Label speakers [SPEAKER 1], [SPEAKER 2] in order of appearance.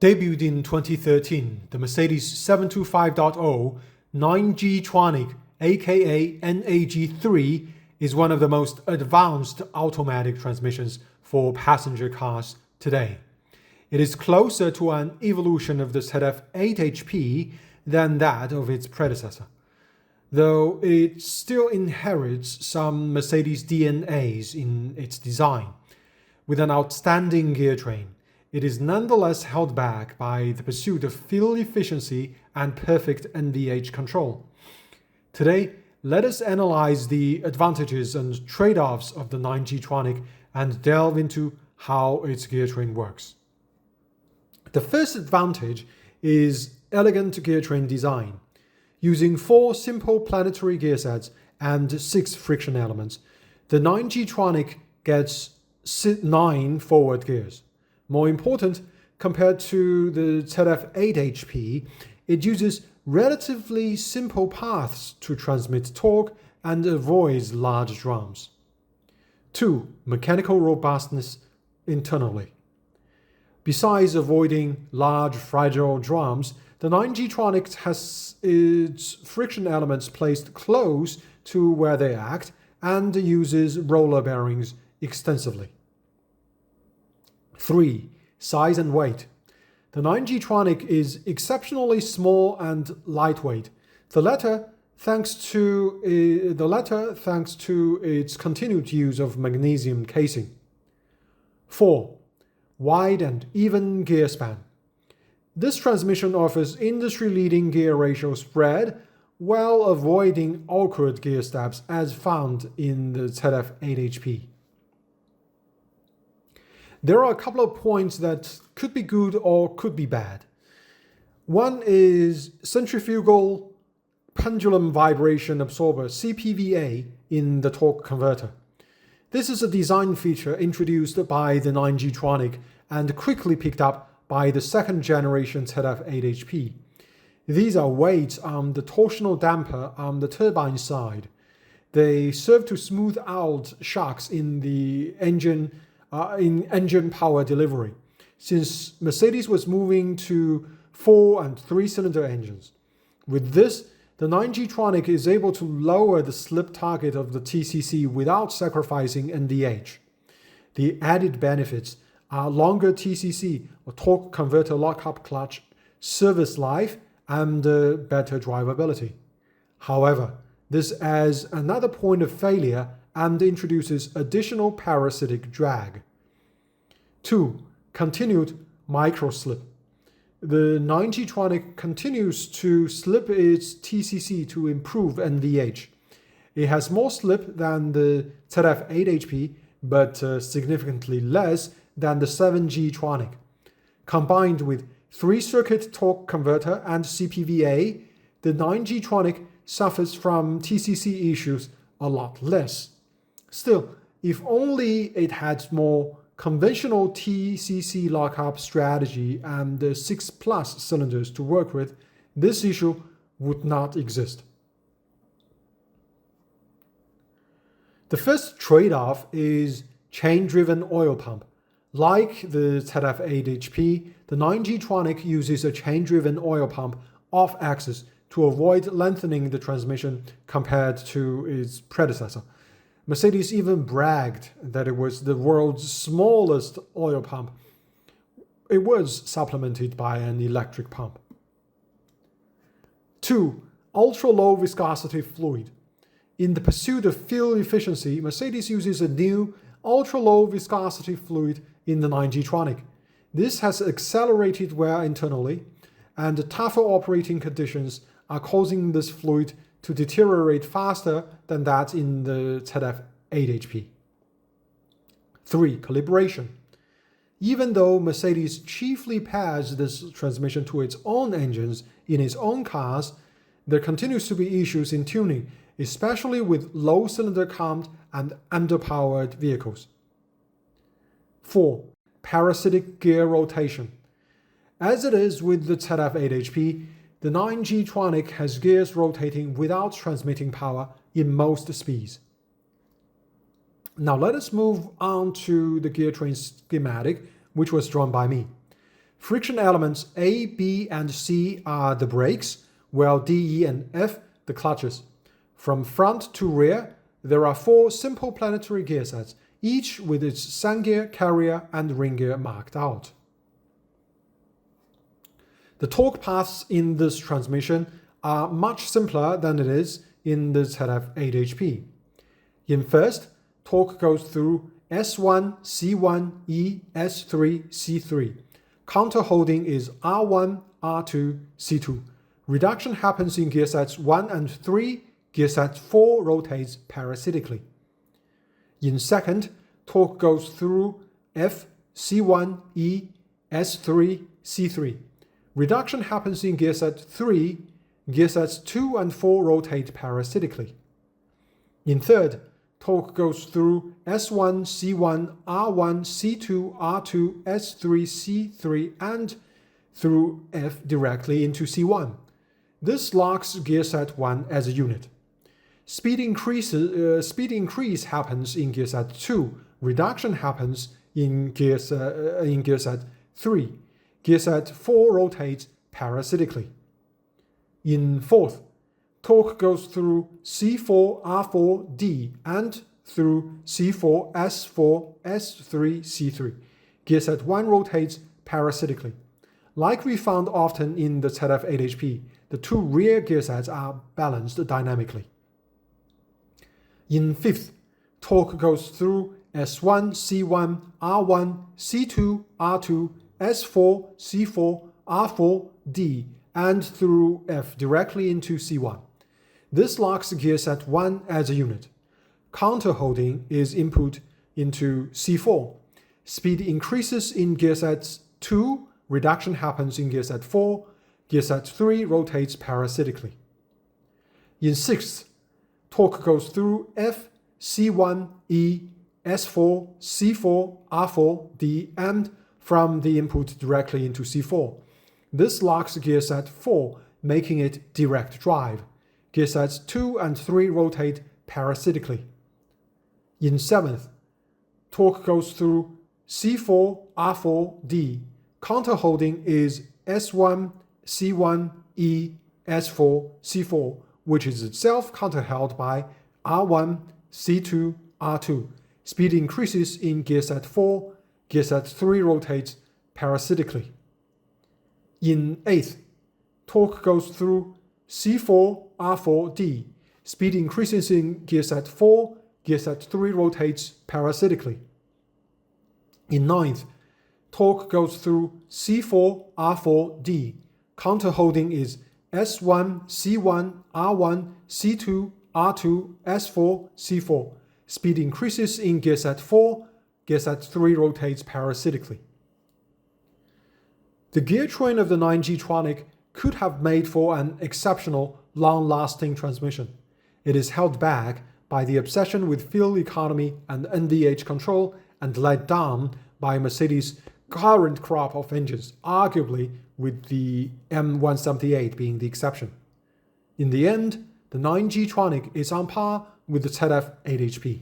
[SPEAKER 1] Debuted in 2013, the Mercedes 725.0 9G-Tronic, aka NAG3, is one of the most advanced automatic transmissions for passenger cars today. It is closer to an evolution of the ZF8 HP than that of its predecessor, though it still inherits some Mercedes DNAs in its design. With an outstanding gear train, it is nonetheless held back by the pursuit of fuel efficiency and perfect NVH control. Today, let us analyze the advantages and trade-offs of the 9G-Tronic and delve into how its gear train works. The first advantage is elegant gear train design. Using 4 simple planetary gear sets and 6 friction elements, the 9G-Tronic gets 9 forward gears. More important, compared to the ZF8 HP, it uses relatively simple paths to transmit torque and avoids large drums. 2. Mechanical robustness internally. Besides avoiding large fragile drums, the 9G-Tronic has its friction elements placed close to where they act and uses roller bearings extensively. 3. Size and weight. The 9G-Tronic is exceptionally small and lightweight. The latter thanks to its continued use of magnesium casing. 4. Wide and even gear span. This transmission offers industry-leading gear ratio spread while avoiding awkward gear stabs as found in the ZF8 HP. There are a couple of points that could be good or could be bad. One is centrifugal pendulum vibration absorber (CPVA) in the torque converter. This is a design feature introduced by the 9G-Tronic and quickly picked up by the second generation ZF8 HP. These are weights on the torsional damper on the turbine side. They serve to smooth out shocks in the engine power delivery, since Mercedes was moving to 4 and 3-cylinder engines. With this, the 9G-Tronic is able to lower the slip target of the TCC without sacrificing NVH. The added benefits are longer TCC or torque converter lockup clutch service life and better drivability. However, this adds another point of failure and introduces additional parasitic drag. 2. Continued microslip. The 9G-Tronic continues to slip its TCC to improve NVH. It has more slip than the ZF8 HP, but significantly less than the 7G-Tronic. Combined with 3-circuit torque converter and CPVA, the 9G-Tronic suffers from TCC issues a lot less. Still, if only it had more conventional TCC lockup strategy and 6+ cylinders to work with, this issue would not exist. The first trade-off is chain-driven oil pump. Like the ZF8 HP, the 9G-Tronic uses a chain-driven oil pump off-axis to avoid lengthening the transmission compared to its predecessor. Mercedes even bragged that it was the world's smallest oil pump. It was supplemented by an electric pump. 2. Ultra-low viscosity fluid. In the pursuit of fuel efficiency, Mercedes uses a new ultra-low viscosity fluid in the 9G-Tronic. This has accelerated wear internally, and tougher operating conditions are causing this fluid to deteriorate faster than that in the ZF8 HP. 3. Calibration. Even though Mercedes chiefly pairs this transmission to its own engines in its own cars, there continues to be issues in tuning, especially with low cylinder count and underpowered vehicles. 4. Parasitic gear rotation. As it is with the ZF8 HP, the 9G-Tronic has gears rotating without transmitting power in most speeds. Now let us move on to the gear train schematic, which was drawn by me. Friction elements A, B, and C are the brakes, while D, E, and F the clutches. From front to rear, there are 4 simple planetary gear sets, each with its sand gear, carrier, and ring gear marked out. The torque paths in this transmission are much simpler than it is in the ZF8HP. In first, torque goes through S1, C1, E, S3, C3. Counter holding is R1, R2, C2. Reduction happens in gear sets 1 and 3. Gear set 4 rotates parasitically. In second, torque goes through F, C1, E, S3, C3. Reduction happens in gear set 3. Gear sets 2 and 4 rotate parasitically. In third, torque goes through S1, C1, R1, C2, R2, S3, C3, and through F directly into C1. This locks gear set 1 as a unit. Speed increase happens in gear set 2. Reduction happens in gear set 3. Gear set 4 rotates parasitically. In fourth, torque goes through C4, R4, D and through C4, S4, S3, C3. Gear set 1 rotates parasitically. Like we found often in the ZF8HP, the 2 rear gear sets are balanced dynamically. In fifth, torque goes through S1, C1, R1, C2, R2, S4, C4, R4, D, and through F directly into C1. This locks gear set 1 as a unit. Counter holding is input into C4. Speed increases in gear set 2, reduction happens in gear set 4, gear set 3 rotates parasitically. In sixth, torque goes through F, C1, E, S4, C4, R4, D, and from the input directly into C4. This locks gear set 4, making it direct drive. Gear sets 2 and 3 rotate parasitically. In seventh, torque goes through C4, R4, D. Counter holding is S1, C1, E, S4, C4, which is itself counterheld by R1, C2, R2. Speed increases in gear set 4, gear set 3 rotates parasitically. In eighth, torque goes through C4, R4, D. Speed increases in gear set 4, gear set 3 rotates parasitically. In ninth, torque goes through C4, R4, D. Counter holding is S1, C1, R1, C2, R2, S4, C4. Speed increases in gear set 4, gear set 3 rotates parasitically. The gear train of the 9G-Tronic could have made for an exceptional, long-lasting transmission. It is held back by the obsession with fuel economy and NVH control and let down by Mercedes' current crop of engines, arguably with the M178 being the exception. In the end, the 9G-Tronic is on par with the ZF8HP.